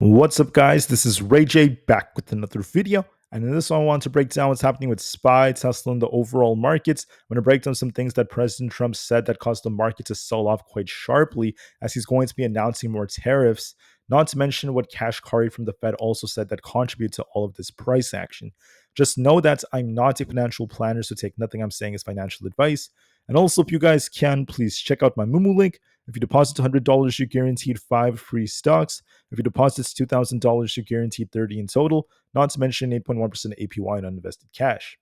What's up, guys? This is Rey-Jay back with another video. And in this one, I want to break down what's happening with SPY, Tesla, and the overall markets. I'm going to break down some things that President Trump said that caused the market to sell off quite sharply, as he's going to be announcing more tariffs. Not to mention what Cash Kari from the Fed also said that contribute to all of this price action. Just know that I'm not a financial planner, so take nothing I'm saying as financial advice. And also, if you guys can, please check out my Moomoo link. If you deposit $100, you're guaranteed 5 free stocks. If you deposit $2,000, you're guaranteed 30 in total, not to mention 8.1% APY on uninvested cash.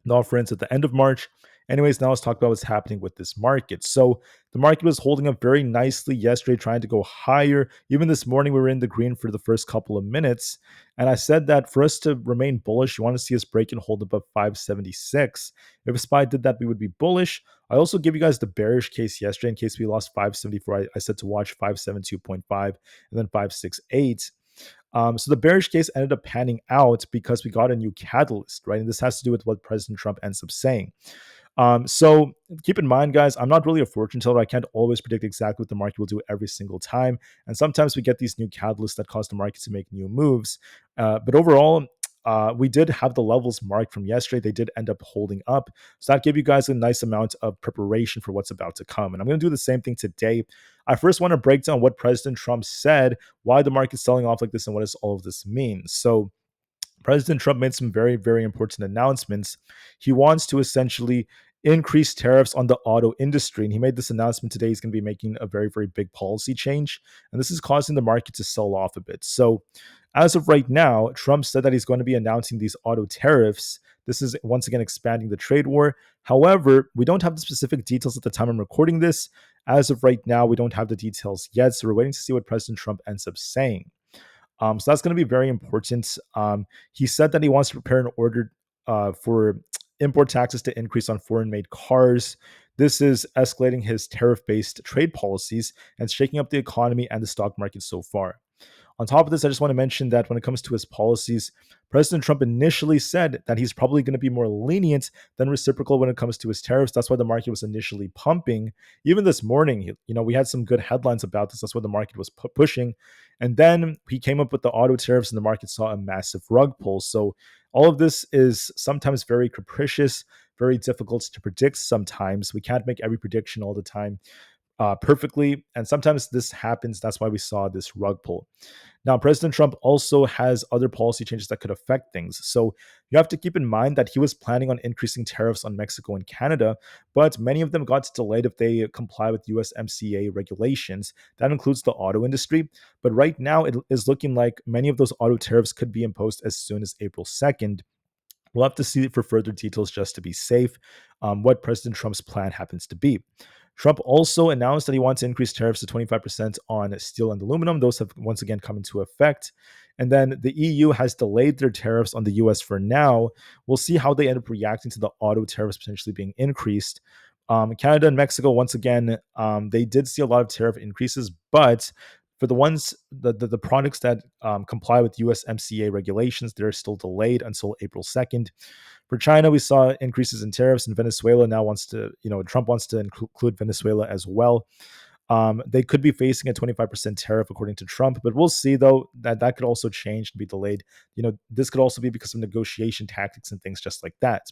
The offer ends at the end of March. Anyways, now let's talk about what's happening with this market. So the market was holding up very nicely yesterday, trying to go higher. Even this morning, we were in the green for the first couple of minutes. And I said that for us to remain bullish, you want to see us break and hold above 576. If SPY did that, we would be bullish. I also gave you guys the bearish case yesterday in case we lost 574. I said to watch 572.5 and then 568. So the bearish case ended up panning out because we got a new catalyst, right? And this has to do with what President Trump ends up saying. So keep in mind, guys, I'm not really a fortune teller. I can't always predict exactly what the market will do every single time. And sometimes we get these new catalysts that cause the market to make new moves. But overall, we did have the levels marked from yesterday. They did end up holding up. So that gave you guys a nice amount of preparation for what's about to come. And I'm going to do the same thing today. I first want to break down what President Trump said, why the market's selling off like this, and what does all of this mean. So President Trump made some very, very important announcements. He wants to essentially increase tariffs on the auto industry. And he made this announcement today. He's going to be making a very, very big policy change. And this is causing the market to sell off a bit. So, as of right now, Trump said that he's going to be announcing these auto tariffs. This is once again expanding the trade war. However, we don't have the specific details at the time I'm recording this. As of right now, we don't have the details yet. So, we're waiting to see what President Trump ends up saying. So that's going to be very important. He said that he wants to prepare an order for import taxes to increase on foreign-made cars. This is escalating his tariff-based trade policies and shaking up the economy and the stock market so far. On top of this, I just want to mention that when it comes to his policies, President Trump initially said that he's probably going to be more lenient than reciprocal when it comes to his tariffs. That's why the market was initially pumping. Even this morning, we had some good headlines about this. That's why the market was pushing. And then he came up with the auto tariffs and the market saw a massive rug pull. So all of this is sometimes very capricious, very difficult to predict sometimes. We can't make every prediction all the time perfectly. And sometimes this happens. That's why we saw this rug pull. Now, President Trump also has other policy changes that could affect things. So you have to keep in mind that he was planning on increasing tariffs on Mexico and Canada, but many of them got delayed if they comply with USMCA regulations. That includes the auto industry. But right now, it is looking like many of those auto tariffs could be imposed as soon as April 2nd. We'll have to see it for further details just to be safe, what President Trump's plan happens to be. Trump also announced that he wants to increase tariffs to 25% on steel and aluminum. Those have once again come into effect. And then the EU has delayed their tariffs on the US for now. We'll see how they end up reacting to the auto tariffs potentially being increased. Canada and Mexico, once again, they did see a lot of tariff increases, but for the ones, the products that comply with USMCA regulations, they're still delayed until April 2nd. For China, we saw increases in tariffs, and Venezuela now wants to, Trump wants to include Venezuela as well. They could be facing a 25% tariff according to Trump, but we'll see though that could also change and be delayed. This could also be because of negotiation tactics and things just like that.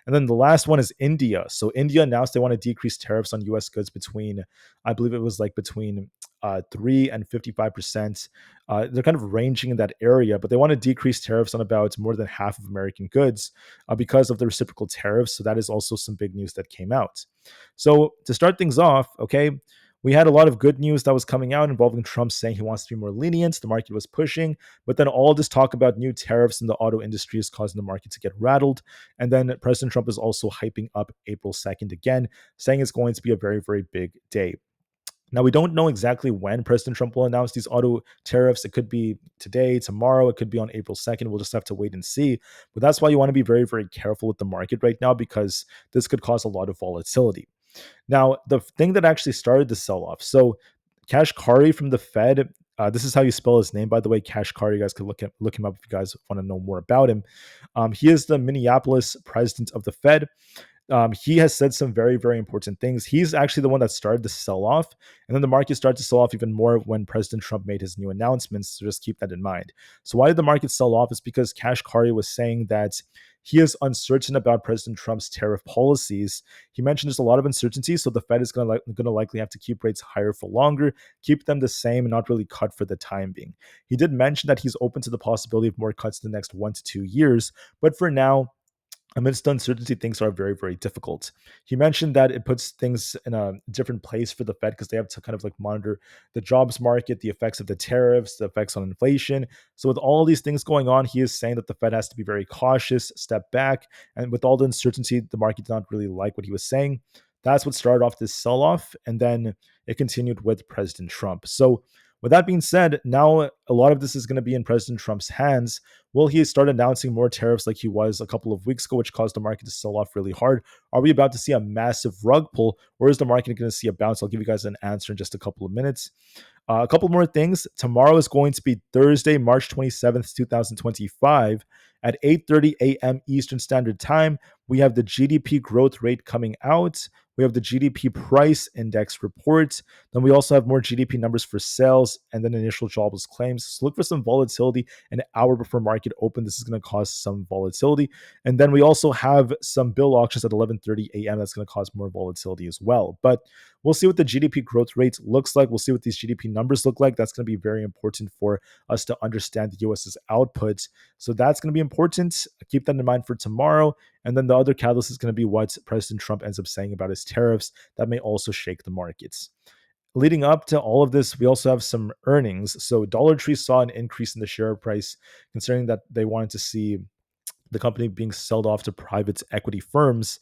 And then the last one is India. So India announced they want to decrease tariffs on US goods between, I believe it was like between 3 and 55%. They're kind of ranging in that area, but they want to decrease tariffs on about more than half of American goods because of the reciprocal tariffs. So that is also some big news that came out. So to start things off, okay, we had a lot of good news that was coming out involving Trump saying he wants to be more lenient. The market was pushing, but then all this talk about new tariffs in the auto industry is causing the market to get rattled. And then President Trump is also hyping up April 2nd again, saying it's going to be a very, very big day. Now, we don't know exactly when President Trump will announce these auto tariffs. It could be today, tomorrow. It could be on April 2nd. We'll just have to wait and see. But that's why you want to be very, very careful with the market right now, because this could cause a lot of volatility. Now, the thing that actually started the sell-off. So Cash Kari from the Fed, this is how you spell his name, by the way, Cash Kari. You guys could look him up if you guys want to know more about him. He is the Minneapolis president of the Fed. he has said some very, very important things. He's actually the one that started the sell off. And then the market started to sell off even more when President Trump made his new announcements. So just keep that in mind. So why did the market sell off? It's because Kashkari was saying that he is uncertain about President Trump's tariff policies. He mentioned there's a lot of uncertainty, so the Fed is going to likely have to keep rates higher for longer, keep them the same, and not really cut for the time being. He did mention that he's open to the possibility of more cuts in the next 1 to 2 years, but for now, amidst uncertainty, things are very, very difficult. He mentioned that it puts things in a different place for the Fed because they have to kind of like monitor the jobs market, the effects of the tariffs, the effects on inflation. So, with all these things going on, he is saying that the Fed has to be very cautious, step back. And with all the uncertainty, the market did not really like what he was saying. That's what started off this sell off. And then it continued with President Trump. So, with that being said, now a lot of this is going to be in President Trump's hands. Will he start announcing more tariffs like he was a couple of weeks ago, which caused the market to sell off really hard? Are we about to see a massive rug pull, or is the market going to see a bounce? I'll give you guys an answer in just a couple of minutes. A couple more things. Tomorrow is going to be Thursday, March 27th, 2025 at 8:30 a.m. Eastern Standard Time. We have the GDP growth rate coming out. We have the GDP price index report. Then we also have more GDP numbers for sales and then initial jobless claims. So look for some volatility an hour before market open. This is going to cause some volatility. And then we also have some bill auctions at 11:30 a.m. That's going to cause more volatility as well. But we'll see what the GDP growth rate looks like. We'll see what these GDP numbers look like. That's going to be very important for us to understand the US's output. So that's going to be important. Keep that in mind for tomorrow. And then the other catalyst is going to be what President Trump ends up saying about his tariffs. That may also shake the markets. Leading up to all of this, we also have some earnings. So Dollar Tree saw an increase in the share price, considering that they wanted to see the company being sold off to private equity firms.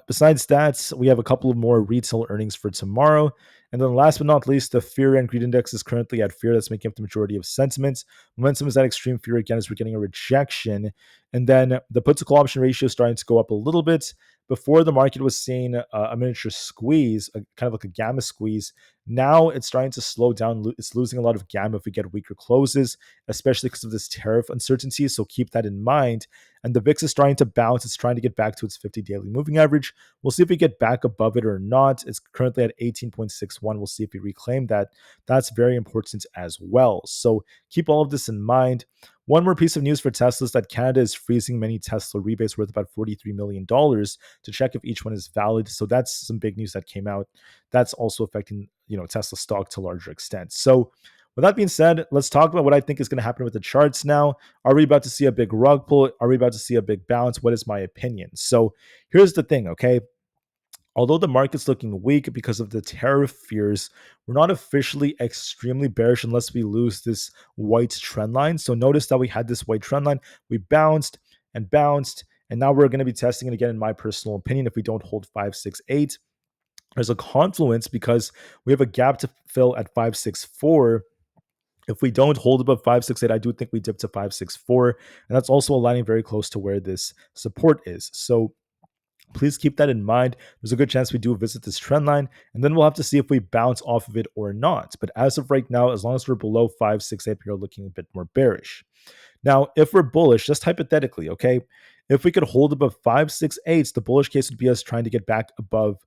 Besides that, we have a couple of more retail earnings for tomorrow. And then last but not least, the fear and greed index is currently at fear. That's making up the majority of sentiment. Momentum is at extreme fear again as we're getting a rejection. And then the put to call option ratio is starting to go up a little bit. Before the market was seeing a miniature squeeze, kind of like a gamma squeeze. Now it's starting to slow down. It's losing a lot of gamma if we get weaker closes, especially because of this tariff uncertainty. So keep that in mind. And the VIX is starting to bounce. It's trying to get back to its 50 daily moving average. We'll see if we get back above it or not. It's currently at 18.61. We'll see if we reclaim that. That's very important as well. So keep all of this in mind. One more piece of news for Tesla is that Canada is freezing many Tesla rebates worth about $43 million to check if each one is valid. So that's some big news that came out. That's also affecting, Tesla stock to a larger extent. So with that being said, let's talk about what I think is going to happen with the charts now. Are we about to see a big rug pull? Are we about to see a big bounce? What is my opinion? So here's the thing, okay? Although the market's looking weak because of the tariff fears, we're not officially extremely bearish unless we lose this white trend line. So notice that we had this white trend line. We bounced, and now we're going to be testing it again, in my personal opinion, if we don't hold 568. There's a confluence because we have a gap to fill at 564. If we don't hold above 568, I do think we dip to 564. And that's also aligning very close to where this support is. So please keep that in mind. There's a good chance we do visit this trend line, and then we'll have to see if we bounce off of it or not. But as of right now, as long as we're below 568, we are looking a bit more bearish. Now, if we're bullish, just hypothetically, okay, if we could hold above 568, the bullish case would be us trying to get back above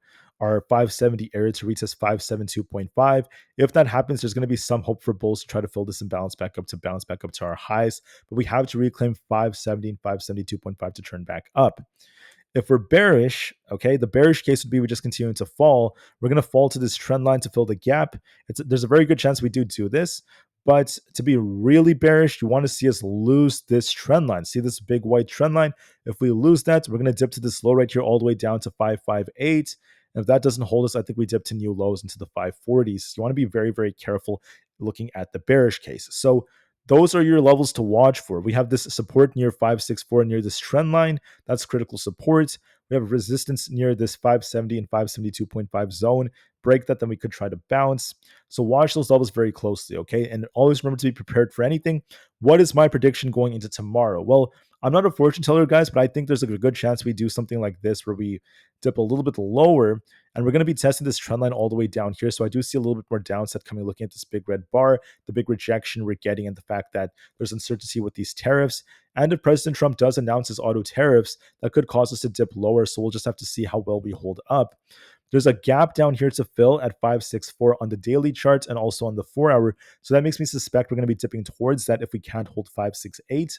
our 570 area to reach us 572.5. If that happens, there's going to be some hope for bulls to try to fill this and bounce back up to our highs. But we have to reclaim 570 and 572.5 to turn back up. If we're bearish, okay, the bearish case would be we just continue to fall. We're going to fall to this trend line to fill the gap. There's a very good chance we do this. But to be really bearish, you want to see us lose this trend line. See this big white trend line? If we lose that, we're going to dip to this low right here all the way down to 558. And if that doesn't hold us, I think we dip to new lows into the 540s. You want to be very, very careful looking at the bearish case. So those are your levels to watch for. We have this support near 564 near this trend line. That's critical support. We have resistance near this 570 and 572.5 zone. Break that, then we could try to bounce. So watch those levels very closely, okay? And always remember to be prepared for anything. What is my prediction going into tomorrow? Well, I'm not a fortune teller, guys, but I think there's a good chance we do something like this where we dip a little bit lower And we're going to be testing this trend line all the way down here. So I do see a little bit more downside coming looking at this big red bar, the big rejection we're getting, and the fact that there's uncertainty with these tariffs. And if President Trump does announce his auto tariffs, that could cause us to dip lower. So we'll just have to see how well we hold up. There's a gap down here to fill at 564 on the daily charts and also on the 4 hour. So that makes me suspect we're going to be dipping towards that if we can't hold 568.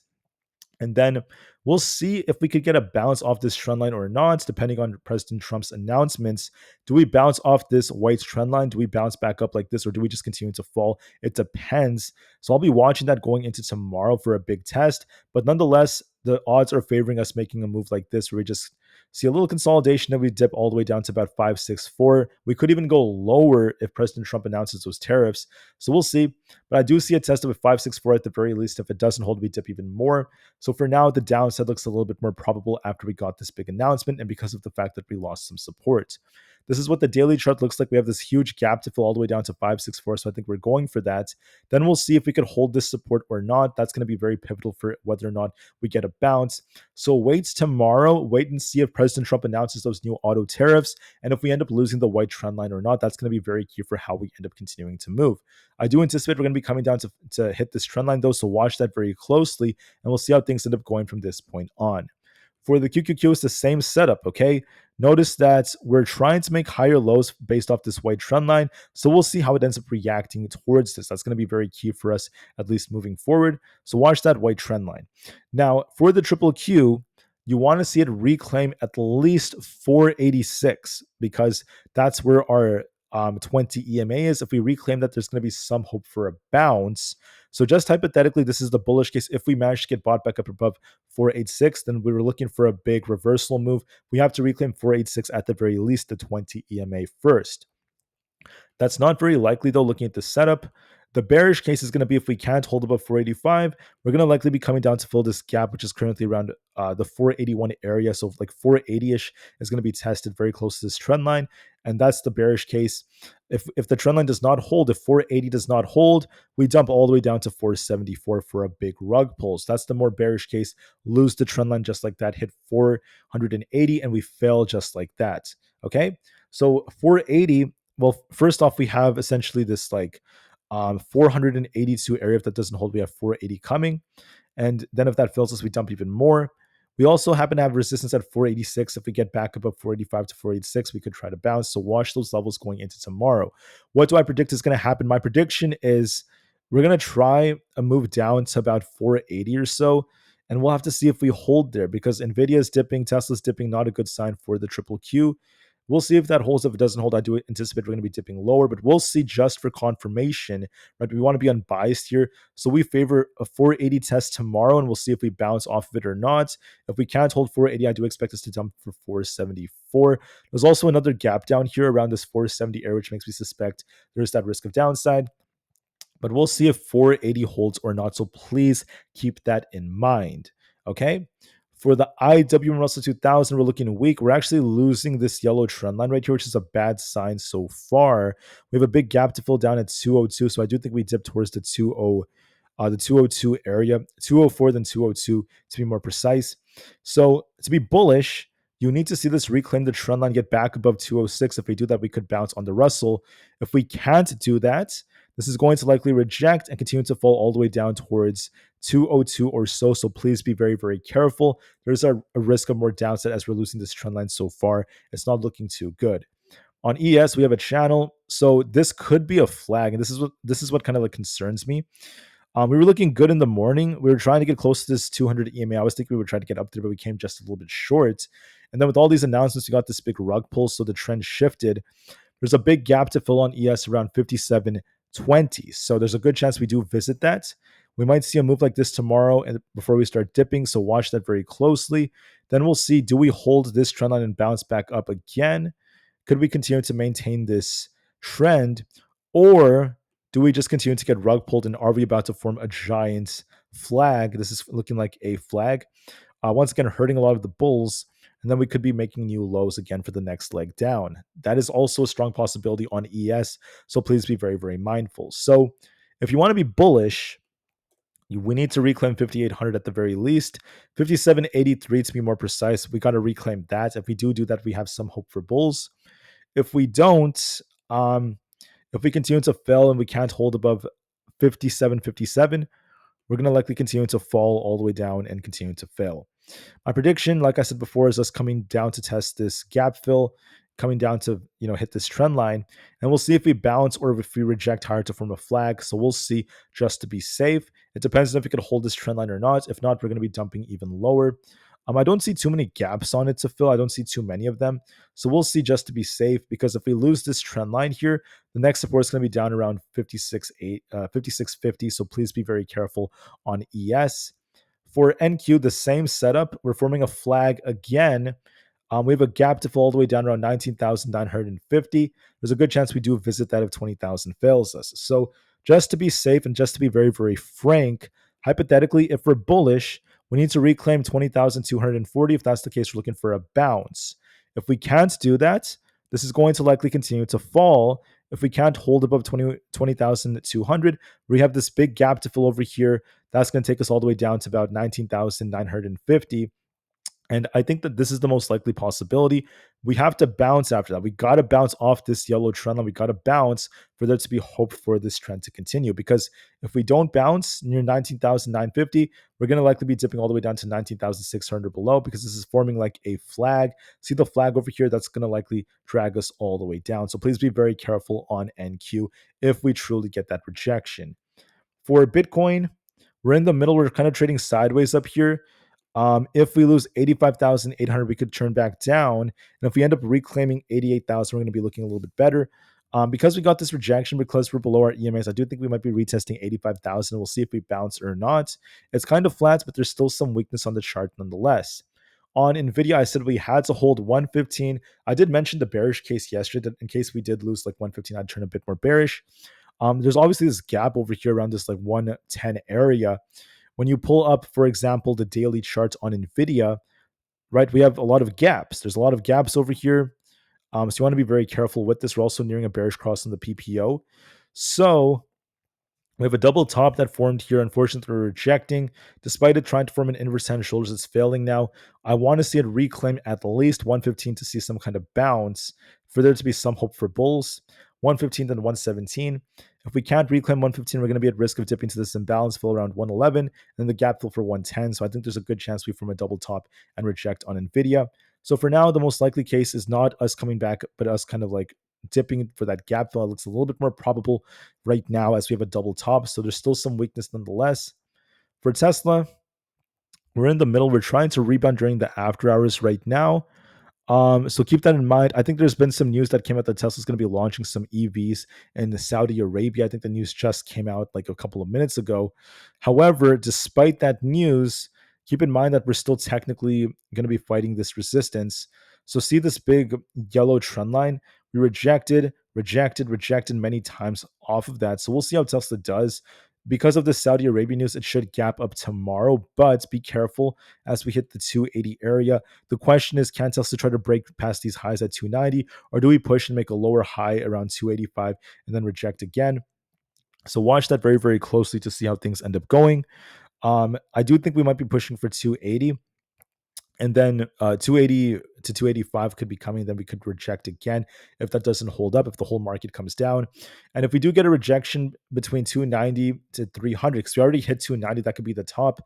And then we'll see if we could get a bounce off this trend line or not, depending on President Trump's announcements. Do we bounce off this white trend line? Do we bounce back up like this, or do we just continue to fall? It depends. So I'll be watching that going into tomorrow for a big test. But nonetheless, the odds are favoring us making a move like this, where we just see a little consolidation, then we dip all the way down to about 564. We could even go lower if President Trump announces those tariffs. So we'll see. But I do see a test of a 564 at the very least. If it doesn't hold, we dip even more. So for now, the downside looks a little bit more probable after we got this big announcement and because of the fact that we lost some support. This is what the daily chart looks like. We have this huge gap to fill all the way down to 564. So I think we're going for that. Then we'll see if we could hold this support or not. That's going to be very pivotal for whether or not we get a bounce. So wait tomorrow. Wait and see if President Trump announces those new auto tariffs. And if we end up losing the white trend line or not, that's going to be very key for how we end up continuing to move. I do anticipate we're going to be coming down to hit this trend line though. So watch that very closely and we'll see how things end up going from this point on. For the QQQ, it's the same setup, okay? Notice that we're trying to make higher lows based off this white trend line. So we'll see how it ends up reacting towards this. That's going to be very key for us, at least moving forward. So watch that white trend line. Now, for the triple Q, you want to see it reclaim at least 486 because that's where our 20 EMA is. If we reclaim that, there's going to be some hope for a bounce. So just hypothetically, this is the bullish case. If we manage to get bought back up above 486, then we were looking for a big reversal move. We have to reclaim 486 at the very least, the 20 EMA first. That's not very likely though, looking at the setup. The bearish case is going to be if we can't hold above 485, we're going to likely be coming down to fill this gap, which is currently around the 481 area. So like 480-ish is going to be tested very close to this trend line. And that's the bearish case. If the trend line does not hold, if 480 does not hold, we dump all the way down to 474 for a big rug pull. So that's the more bearish case. Lose the trend line just like that, hit 480, and we fail just like that. Okay, so 480. Well, first off, we have essentially this like 482 area. If that doesn't hold, we have 480 coming. And then if that fails us, we dump even more. We also happen to have resistance at 486. If we get back above 485 to 486, we could try to bounce. So watch those levels going into tomorrow. What do I predict is going to happen? My prediction is we're going to try a move down to about 480 or so. And we'll have to see if we hold there because Nvidia is dipping, Tesla's dipping, not a good sign for the triple Q. We'll see if that holds. If it doesn't hold, I do anticipate we're going to be dipping lower, but we'll see just for confirmation, right? We want to be unbiased here. So we favor a 480 test tomorrow, and we'll see if we bounce off of it or not. If we can't hold 480, I do expect us to dump for 474. There's also another gap down here around this 470 area, which makes me suspect there's that risk of downside. But we'll see if 480 holds or not. So please keep that in mind. Okay. For the IW and Russell 2000, we're looking weak. We're actually losing this yellow trend line right here, which is a bad sign so far. We have a big gap to fill down at 202. So I do think we dip towards the 202 area, 204, then 202 to be more precise. So to be bullish, you need to see this reclaim the trend line, get back above 206. If we do that, we could bounce on the Russell. If we can't do that, this is going to likely reject and continue to fall all the way down towards 202 or so. So please be very, very careful. There's a risk of more downside as we're losing this trend line so far. It's not looking too good. On ES, we have a channel. So this could be a flag. And this is what kind of like concerns me. We were looking good in the morning. We were trying to get close to this 200 EMA. I was thinking we would try to get up there, but we came just a little bit short. And then with all these announcements, we got this big rug pull. So the trend shifted. There's a big gap to fill on ES around 57.20. So there's a good chance we do visit that. We might see a move like this tomorrow and before we start dipping. So watch that very closely. Then we'll see, do we hold this trend line and bounce back up again? Could we continue to maintain this trend? Or do we just continue to get rug pulled and are we about to form a giant flag? This is looking like a flag. Once again, hurting a lot of the bulls. And then we could be making new lows again for the next leg down. That is also a strong possibility on ES. So please be very, very mindful. So if you want to be bullish, we need to reclaim 5,800 at the very least. 57.83 to be more precise. We got to reclaim that. If we do that, we have some hope for bulls. If we don't, if we continue to fail and we can't hold above 57.57, we're going to likely continue to fall all the way down and continue to fail. My prediction, like I said before, is us coming down to test this gap fill, coming down to hit this trend line, and we'll see if we bounce or if we reject higher to form a flag. So we'll see just to be safe. It depends on if we could hold this trend line or not. If not, we're going to be dumping even lower. I don't see too many gaps on it to fill. I don't see too many of them. So we'll see just to be safe, because if we lose this trend line here, the next support is going to be down around 56.50. So please be very careful on ES. For NQ, the same setup. We're forming a flag again. We have a gap to fall all the way down around 19,950. There's a good chance we do visit that if 20,000 fails us. So just to be safe and just to be very, very frank, hypothetically, if we're bullish, we need to reclaim 20,240. If that's the case, we're looking for a bounce. If we can't do that, this is going to likely continue to fall. If we can't hold above 20,200, we have this big gap to fill over here. That's going to take us all the way down to about 19,950. And I think that this is the most likely possibility. We have to bounce after that. We got to bounce off this yellow trend line. We got to bounce for there to be hope for this trend to continue. Because if we don't bounce near 19,950, we're going to likely be dipping all the way down to 19,600 below, because this is forming like a flag. See the flag over here? That's going to likely drag us all the way down. So please be very careful on NQ if we truly get that rejection. For Bitcoin, we're in the middle. We're kind of trading sideways up here. If we lose 85,800, we could turn back down. And if we end up reclaiming 88,000, we're going to be looking a little bit better. Because we got this rejection, because we're below our EMAs, I do think we might be retesting 85,000. We'll see if we bounce or not. It's kind of flat, but there's still some weakness on the chart nonetheless. On Nvidia, I said we had to hold 115. I did mention the bearish case yesterday, that in case we did lose like 115, I'd turn a bit more bearish. There's obviously this gap over here around this like 110 area. When you pull up, for example, the daily charts on Nvidia, right, we have a lot of gaps. There's a lot of gaps over here. So you want to be very careful with this. We're also nearing a bearish cross on the PPO. So we have a double top that formed here. Unfortunately, we're rejecting. Despite it trying to form an inverse hand and shoulders, it's failing now. I want to see it reclaim at least 115 to see some kind of bounce for there to be some hope for bulls. 115 and 117. If we can't reclaim 115, we're going to be at risk of dipping to this imbalance fill around 111 and then the gap fill for 110. So I think there's a good chance we form a double top and reject on Nvidia. So for now, the most likely case is not us coming back, but us kind of like dipping for that gap fill. It looks a little bit more probable right now as we have a double top. So there's still some weakness nonetheless. For Tesla, we're in the middle. We're trying to rebound during the after hours right now. So keep that in mind. I think there's been some news that came out that Tesla's going to be launching some EVs in Saudi Arabia. I think the news just came out like a couple of minutes ago. However, despite that news, keep in mind that we're still technically going to be fighting this resistance. So see this big yellow trend line? We rejected many times off of that. So we'll see how Tesla does. Because of the Saudi Arabia news, it should gap up tomorrow, but be careful as we hit the 280 area. The question is, can Tesla try to break past these highs at 290, or do we push and make a lower high around 285 and then reject again? So watch that very, very closely to see how things end up going. I do think we might be pushing for 280. And then 280 to 285 could be coming. Then we could reject again if that doesn't hold up, if the whole market comes down. And if we do get a rejection between 290 to 300, because we already hit 290, that could be the top.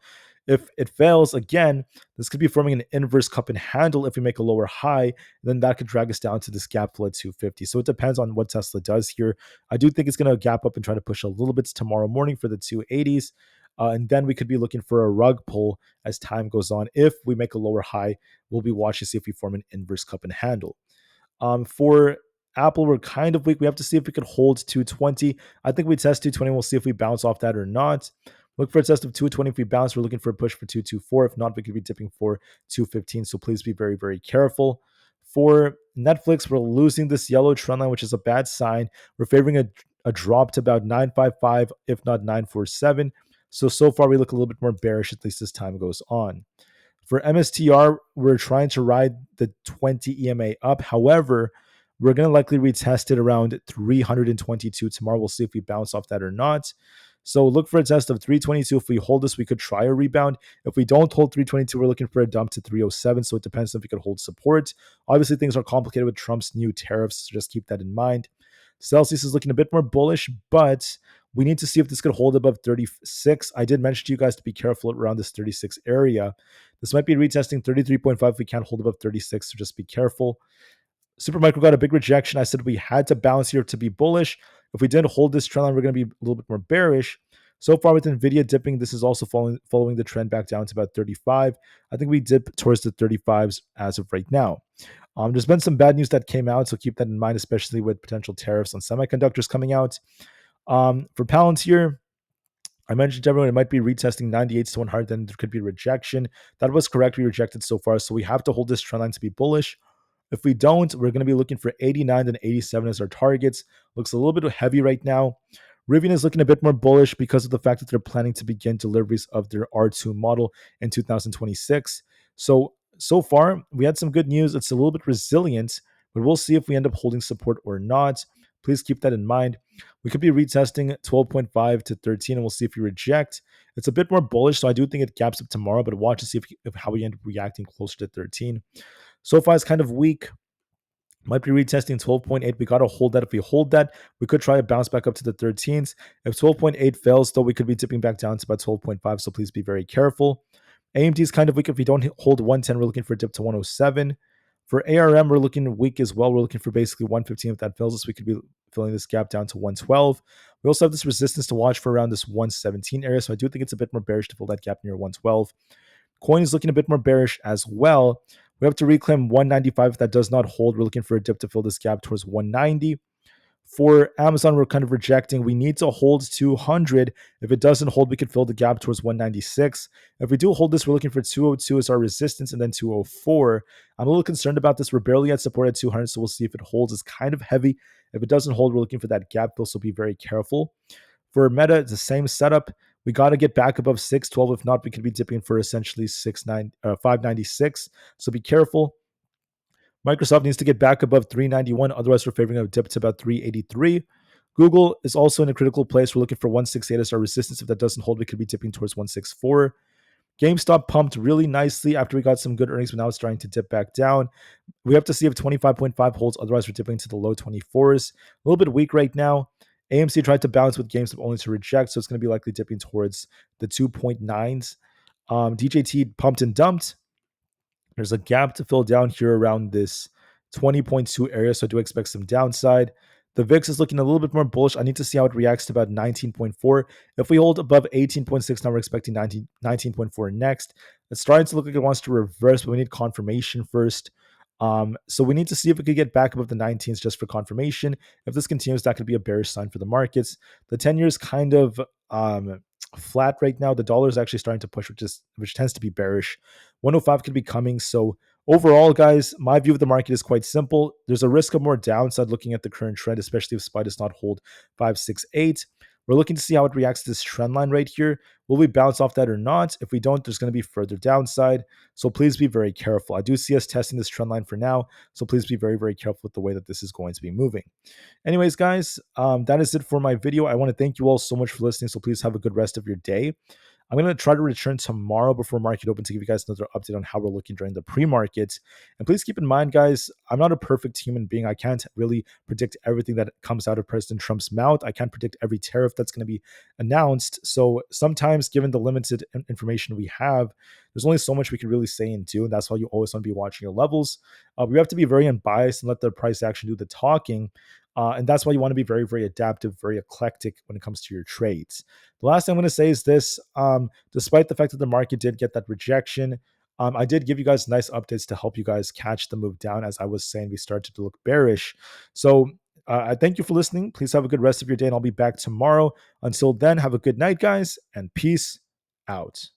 If it fails again, this could be forming an inverse cup and handle. If we make a lower high, then that could drag us down to this gap fill at 250. So it depends on what Tesla does here. I do think it's going to gap up and try to push a little bit tomorrow morning for the 280s. And then we could be looking for a rug pull as time goes on. If we make a lower high, we'll be watching to see if we form an inverse cup and handle. For Apple, we're kind of weak. We have to see if we could hold 220. I think we test 220. We'll see if we bounce off that or not. Look for a test of 220. If we bounce, we're looking for a push for 224. If not, we could be dipping for 215. So please be very, very careful. For Netflix, we're losing this yellow trend line, which is a bad sign. We're favoring a drop to about 955, if not 947. So far, we look a little bit more bearish, at least as time goes on. For MSTR, we're trying to ride the 20 EMA up. However, we're going to likely retest it around 322 tomorrow. We'll see if we bounce off that or not. So look for a test of 322. If we hold this, we could try a rebound. If we don't hold 322, we're looking for a dump to 307. So it depends if we could hold support. Obviously, things are complicated with Trump's new tariffs, so just keep that in mind. Celsius is looking a bit more bullish, but we need to see if this could hold above 36. I did mention to you guys to be careful around this 36 area. This might be retesting 33.5 if we can't hold above 36, so just be careful. Supermicro got a big rejection. I said we had to bounce here to be bullish. If we didn't hold this trend line, we're going to be a little bit more bearish. So far with Nvidia dipping, this is also following the trend back down to about 35. I think we dip towards the 35s as of right now. There's been some bad news that came out, so keep that in mind, especially with potential tariffs on semiconductors coming out. For Palantir, I mentioned to everyone it might be retesting 98 to 100, then there could be rejection. That was correct. We rejected so far, so we have to hold this trend line to be bullish. If we don't, we're going to be looking for 89 and 87 as our targets. Looks a little bit heavy right now. Rivian is looking a bit more bullish because of the fact that they're planning to begin deliveries of their R2 model in 2026. So far, we had some good news. It's a little bit resilient, but we'll see if we end up holding support or not. Please keep that in mind. We could be retesting 12.5 to 13, and we'll see if we reject. It's a bit more bullish, so I do think it gaps up tomorrow, but watch to see if how we end up reacting closer to 13. SoFi is kind of weak. Might be retesting 12.8. We got to hold that. If we hold that, we could try to bounce back up to the 13s. If 12.8 fails, though, we could be dipping back down to about 12.5. So please be very careful. AMD is kind of weak. If we don't hold 110, we're looking for a dip to 107. For ARM, we're looking weak as well. We're looking for basically 115. If that fails us, we could be filling this gap down to 112. We also have this resistance to watch for around this 117 area. So I do think it's a bit more bearish to fill that gap near 112. Coin is looking a bit more bearish as well. We have to reclaim 195. If that does not hold, we're looking for a dip to fill this gap towards 190. For Amazon, we're kind of rejecting. We need to hold 200. If it doesn't hold, we could fill the gap towards 196. If we do hold this, we're looking for 202 as our resistance and then 204. I'm a little concerned about this. We're barely at support at 200, so we'll see if it holds. It's kind of heavy. If it doesn't hold, we're looking for that gap fill, so be very careful. For Meta, it's the same setup. We got to get back above 612. If not, we could be dipping for essentially 596. So be careful. Microsoft needs to get back above 391. Otherwise, we're favoring a dip to about 383. Google is also in a critical place. We're looking for 168 as our resistance. If that doesn't hold, we could be dipping towards 164. GameStop pumped really nicely after we got some good earnings, but now it's starting to dip back down. We have to see if 25.5 holds. Otherwise, we're dipping to the low 24s. A little bit weak right now. AMC tried to bounce with GameStop only to reject, so it's going to be likely dipping towards the 2.9s. DJT pumped and dumped. There's a gap to fill down here around this 20.2 area, so I do expect some downside. The VIX is looking a little bit more bullish. I need to see how it reacts to about 19.4. If we hold above 18.6, now we're expecting 19.4 next. It's starting to look like it wants to reverse, but we need confirmation first. So we need to see if we could get back above the 19s just for confirmation. If this continues, that could be a bearish sign for the markets. The 10 year is kind of flat right now. The dollar is actually starting to push, which tends to be bearish. 105 could be coming. So overall, guys, my view of the market is quite simple. There's a risk of more downside looking at the current trend, especially if SPY does not hold 568. We're looking to see how it reacts to this trend line right here. Will we bounce off that or not? If we don't, there's going to be further downside. So please be very careful. I do see us testing this trend line for now. So please be very, very careful with the way that this is going to be moving. Anyways, guys, that is it for my video. I want to thank you all so much for listening. So please have a good rest of your day. I'm going to try to return tomorrow before market open to give you guys another update on how we're looking during the pre-market. And please keep in mind, guys, I'm not a perfect human being. I can't really predict everything that comes out of President Trump's mouth. I can't predict every tariff that's going to be announced. So sometimes, given the limited information we have, there's only so much we can really say and do. And that's why you always want to be watching your levels. We have to be very unbiased and let the price action do the talking. And that's why you want to be very, very adaptive, very eclectic when it comes to your trades. The last thing I'm going to say is this. Despite the fact that the market did get that rejection, I did give you guys nice updates to help you guys catch the move down. As I was saying, we started to look bearish. So I thank you for listening. Please have a good rest of your day, and I'll be back tomorrow. Until then, have a good night, guys, and peace out.